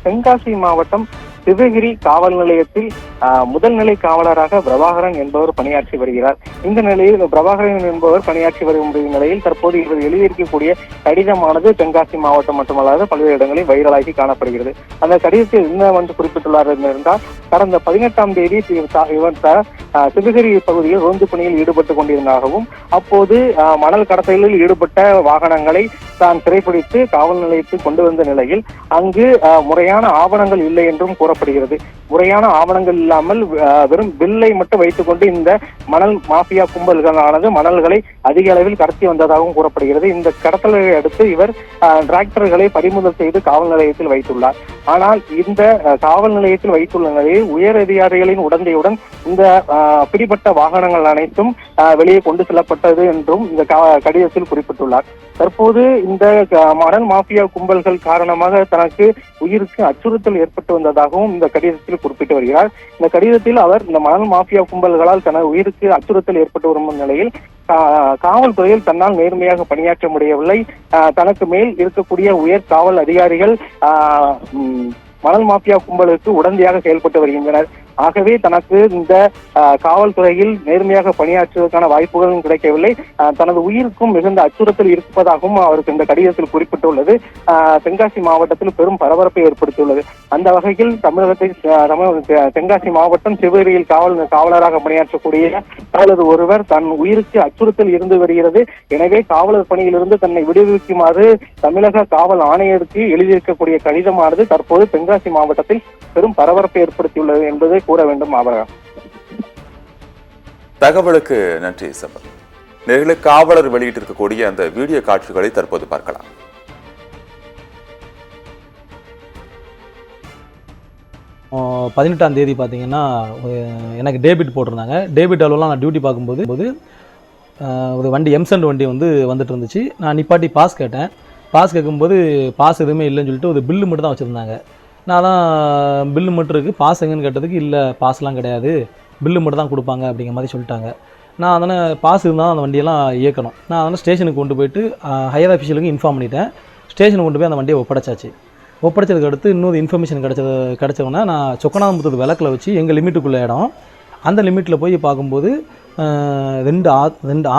தென்காசி மாவட்டம் சிவகிரி காவல் நிலையத்தில் முதல் நிலை காவலராக பிரபாகரன் என்பவர் பணியாற்றி வருகிறார். இந்த நிலையில் பிரபாகரன் என்பவர் பணியாற்றி வரும் நிலையில் தற்போது இவர் எழுதியிருக்கக்கூடிய கடிதமானது தென்காசி மாவட்டம் மட்டுமல்லாத பல்வேறு இடங்களில் வைரலாகி காணப்படுகிறது. அந்த கடிதத்தில் என்ன குறிப்பிட்டுள்ளார் என்றால், கடந்த 18ஆம் தேதி இவர் சிவகிரி பகுதியில் ரோந்து பணியில் ஈடுபட்டுக் கொண்டிருந்ததாகவும், அப்போது மணல் கடத்தலில் ஈடுபட்ட வாகனங்களை தான் சிறைப்பிடித்து காவல் நிலையத்தில் கொண்டு வந்த நிலையில் அங்கு முறையான ஆவணங்கள் இல்லை என்றும் கூறப்படுகிறது. முறையான ஆவணங்கள் இல்லாமல் வெறும் பில்லை மட்டும் வைத்துக் கொண்டு இந்த மணல் மாஃபியா கும்பல்களானது மணல்களை அதிக அளவில் கடத்தி வந்ததாகவும் கூறப்படுகிறது. இந்த கடத்தலை அடுத்து இவர் டிராக்டர்களை பறிமுதல் செய்து காவல் நிலையத்தில் வைத்துள்ளார். ஆனால் இந்த காவல் நிலையத்தில் வைத்துள்ள நிலையில் உயர் அதிகாரிகளின் உடந்தையுடன் இந்த பிடிபட்ட வாகனங்கள் அனைத்தும் வெளியே கொண்டு செல்லப்பட்டது என்றும் இந்த கடிதத்தில் குறிப்பிட்டுள்ளார். தற்போது இந்த மணல் மாஃபியா கும்பல்கள் காரணமாக தனக்கு உயிருக்கு அச்சுறுத்தல் ஏற்பட்டு வந்ததாகவும் இந்த கடிதத்தில் குறிப்பிட்டு வருகிறார். இந்த கடிதத்தில் அவர் இந்த மணல் மாஃபியா கும்பல்களால் தனது உயிருக்கு அச்சுறுத்தல் ஏற்பட்டு வரும் நிலையில் காவல்துறையில் தன்னால் நேர்மையாக பணியாற்ற முடியவில்லை, தனக்கு மேல் இருக்கக்கூடிய உயர் காவல் அதிகாரிகள் மணல் மாஃபியா கும்பலுக்கு உடந்தையாக செயல்பட்டு வருகின்றனர். ஆகவே தனக்கு இந்த காவல்துறையில் நேர்மையாக பணியாற்றுவதற்கான வாய்ப்புகளும் கிடைக்கவில்லை, தனது உயிருக்கும் மிகுந்த அச்சுறுத்தல் இருப்பதாகவும் அவருக்கு இந்த கடிதத்தில் குறிப்பிட்டுள்ளது தென்காசி மாவட்டத்தில் பெரும் பரபரப்பை ஏற்படுத்தியுள்ளது. அந்த வகையில் தென்காசி மாவட்டம் சிவகிரியில் காவலராக பணியாற்றக்கூடிய காவலர் ஒருவர் தன் உயிருக்கு அச்சுறுத்தல் இருந்து வருகிறது, எனவே காவலர் பணியிலிருந்து தன்னை விடுவிக்குமாறு தமிழக காவல் ஆணையருக்கு எழுதியிருக்கக்கூடிய கடிதமானது தற்போது தென்காசி மாவட்டத்தில் பெரும் பரபரப்பை ஏற்படுத்தியுள்ளது என்பதை கூற வேண்டும். தகவலுக்கு நன்றி சம்பத். நேர்களை காவலர் வெளியிட்டிருக்கக்கூடிய அந்த வீடியோ காட்சிகளை தற்போது பார்க்கலாம். பதினெட்டாம் தேதி பார்த்தீங்கன்னா எனக்கு டேபிட் போட்டிருந்தாங்க. டேபிட் அளவுலாம் நான் டியூட்டி பார்க்கும்போது ஒரு வண்டி எம்சண்ட் வண்டி வந்துட்டு இருந்துச்சு. நான் நிப்பாட்டி பாஸ் கேட்டேன். பாஸ் கேட்கும்போது பாஸ் எதுவுமே இல்லைன்னு சொல்லிட்டு ஒரு பில்லு மட்டும் தான் வச்சுருந்தாங்க. நான் தான் பில்லு மட்டும் இருக்குது, பாஸ் எங்கன்னு கேட்டதுக்கு இல்லை பாஸ்லாம் கிடையாது, பில்லு மட்டும் தான் கொடுப்பாங்க அப்படிங்கிற மாதிரி சொல்லிட்டாங்க. நான் அதனால் பாஸ் இருந்தால் அந்த வண்டியெல்லாம் இயக்கணும். நான் அதனால் ஸ்டேஷனுக்கு கொண்டு போயிட்டு ஹையர் ஆஃபீஷியலுக்கு இன்ஃபார்ம் பண்ணிட்டேன். ஸ்டேஷனுக்கு கொண்டு போய் அந்த வண்டியை ஒப்படைச்சாச்சு. ஒப்படைச்சதுக்கு அடுத்து இன்னொரு இன்ஃபர்மேஷன் கிடச்சவொன்னே நான் சொக்கநாதபுரத்து விளக்கில் வச்சு எங்கள் லிமிட்டுக்குள்ளே இடம் அந்த லிமிட்டில் போய் பார்க்கும்போது ரெண்டு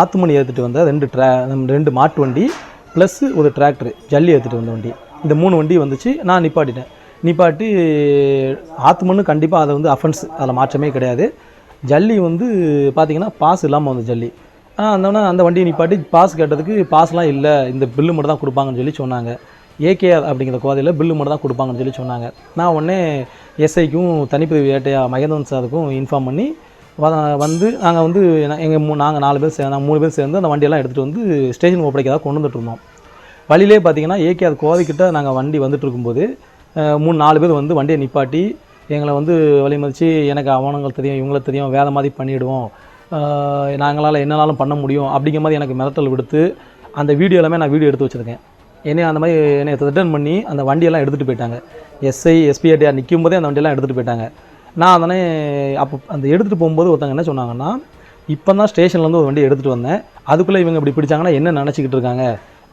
ஆத்துமணி ஏற்றிட்டு வந்த ரெண்டு மாட்டு வண்டி ப்ளஸ் ஒரு டிராக்டர் ஜல்லி ஏற்றிட்டு வந்த வண்டி, இந்த 3 வண்டி வந்துச்சு. நான் நிப்பாட்டி ஆத்துமண்ணு கண்டிப்பாக அதை அஃபென்ஸ், அதில் மாற்றமே கிடையாது. ஜல்லி பார்த்திங்கன்னா பாஸ் இல்லாமல் வந்து ஜல்லி அந்த வண்டியை நிப்பாட்டி பாஸ் கேட்டதுக்கு பாஸ்லாம் இல்லை, இந்த பில்லு மட்டும் தான் கொடுப்பாங்கன்னு சொன்னாங்க. ஏகேஆர் அப்படிங்கிற கோதையில் பில்லு மட்டும் தான் கொடுப்பாங்கன்னு சொன்னாங்க. நான் உடனே எஸ்ஐக்கும் தனிப்பிரிவு ஏட்டையா மகேந்திரன் சாருக்கும் இன்ஃபார்ம் பண்ணி நாங்கள் நாங்கள் 4 பேர் நாங்கள் 3 பேர் சேர்ந்து அந்த வண்டியெல்லாம் எடுத்துகிட்டு ஸ்டேஷன் ஒப்படைக்காக கொண்டு வந்துட்டு இருந்தோம். வழியிலே பார்த்திங்கன்னா ஏகேஆர் கோதைக்கிட்ட நாங்கள் வண்டி வந்துட்டு இருக்கும்போது 3-4 பேர் வண்டியை நிப்பாட்டி எங்களை வழிமறித்து எனக்கு அவனங்கள் தெரியும் இவங்கள தெரியும் வேறு மாதிரி பண்ணிவிடுவோம், நாங்களால் என்னனாலும் பண்ண முடியும் அப்படிங்கிற மாதிரி எனக்கு மிரட்டல் விடுத்து அந்த வீடியோ எல்லாமே நான் வீடியோ எடுத்து வச்சுருக்கேன். அந்த மாதிரி என்னை ரிட்டர்ன் பண்ணி அந்த வண்டியெல்லாம் எடுத்துகிட்டு போயிட்டாங்க. எஸ்ஐ எஸ்பிஆர்டிஆர் நிற்கும் போதே அந்த வண்டியெல்லாம் எடுத்துகிட்டு போயிட்டாங்க. நான் அதனே அப்போ அந்த எடுத்துகிட்டு போகும்போது ஒருத்தங்க என்ன சொன்னாங்கன்னா, இப்போ தான் ஸ்டேஷன்லேருந்து ஒரு வண்டியை எடுத்துகிட்டு வந்தேன், அதுக்குள்ளே இவங்க இப்படி பிடிச்சாங்கன்னா என்ன நினச்சிக்கிட்டு இருக்காங்க,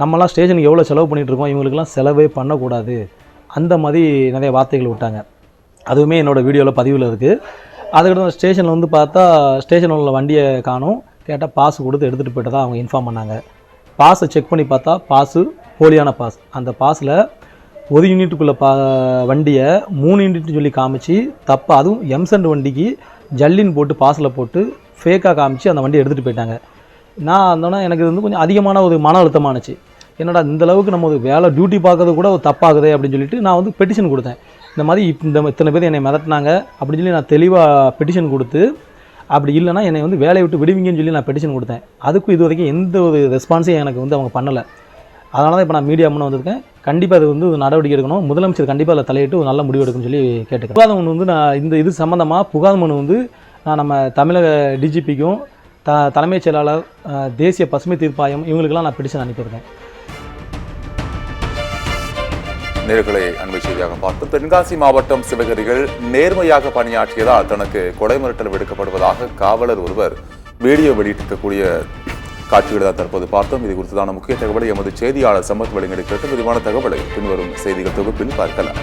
நம்மலாம் ஸ்டேஷனுக்கு எவ்வளோ செலவு பண்ணிகிட்ருக்கோம், இவங்களுக்குலாம் செலவே பண்ணக்கூடாது, அந்த மாதிரி நிறைய வார்த்தைகள் விட்டாங்க. அதுவுமே என்னோடய வீடியோவில் பதிவில் இருக்குது. அதுக்கடுத்து ஸ்டேஷனில் பார்த்தா ஸ்டேஷனில் உள்ள வண்டியை காணும். கேட்டால் பாஸ் கொடுத்து எடுத்துகிட்டு போய்ட்டு தான் அவங்க இன்ஃபார்ம் பண்ணாங்க. பாஸை செக் பண்ணி பார்த்தா பாஸு போலியான பாஸ். அந்த பாஸில் 1 யூனிட்டுக்குள்ளே வண்டியை 3 யூனிட்னு சொல்லி காமிச்சு தப்பாக, அதுவும் எம்சண்ட் வண்டிக்கு ஜல்லின்னு போட்டு பாஸில் போட்டு ஃபேக்காக காமிச்சு அந்த வண்டியை எடுத்துகிட்டு போயிட்டாங்க. நான் அந்தோன்னா எனக்கு கொஞ்சம் அதிகமான ஒரு மன அழுத்தமானுச்சு. என்னடா இந்தளவுக்கு நம்ம ஒரு வேலை டியூட்டி பார்க்கறது கூட ஒரு தப்பாகுது அப்படின்னு சொல்லிட்டு நான் பெட்டிஷன் கொடுத்தேன். இந்த மாதிரி இத்தனை பேர் என்னை மிரட்டினாங்க அப்படின்னு சொல்லி நான் தெளிவாக பெட்டிஷன் கொடுத்து, அப்படி இல்லைனா என்னை வேலையை விட்டு விடுவீங்கன்னு சொல்லி நான் பெட்டிஷன் கொடுத்தேன். அதுக்கும் இது வரைக்கும் எந்த ஒரு ரெஸ்பான்ஸையும் எனக்கு அவங்க பண்ணலை. அதனால தான் இப்போ நான் மீடியா முன்னே வந்திருக்கேன். கண்டிப்பாக அது ஒரு நடவடிக்கை எடுக்கணும், முதலமைச்சர் கண்டிப்பாக அதில் தலையிட்டு ஒரு நல்ல முடிவு எடுக்குன்னு சொல்லி கேட்டுக்கிறேன். புகார் மனு நான் இது சம்மந்தமாக புகார் மனு நான் நம்ம தமிழக டிஜிபிக்கும் தலைமைச் செயலாளர் தேசிய பசுமை தீர்ப்பாயம் இவங்களுக்கெல்லாம் நான் பெட்டிஷன் அனுப்பியிருக்கேன். நேர்களை அண்மை செய்தியாக பார்த்து, தென்காசி மாவட்டம் சிவகிரியில் நேர்மையாக பணியாற்றியதால் தனக்கு கொலை மிரட்டல் விடுக்கப்படுவதாக காவலர் ஒருவர் வீடியோ வெளியிட்டிருக்கக்கூடிய காட்சிகளை தான் தற்போது பார்த்தோம். இது குறித்ததான முக்கிய தகவலை எமது செய்தியாளர் சம்பத் வழங்கி கேட்டு விரிவான தகவலை பின்வரும் செய்திகள் தொகுப்பில் பார்க்கலாம்.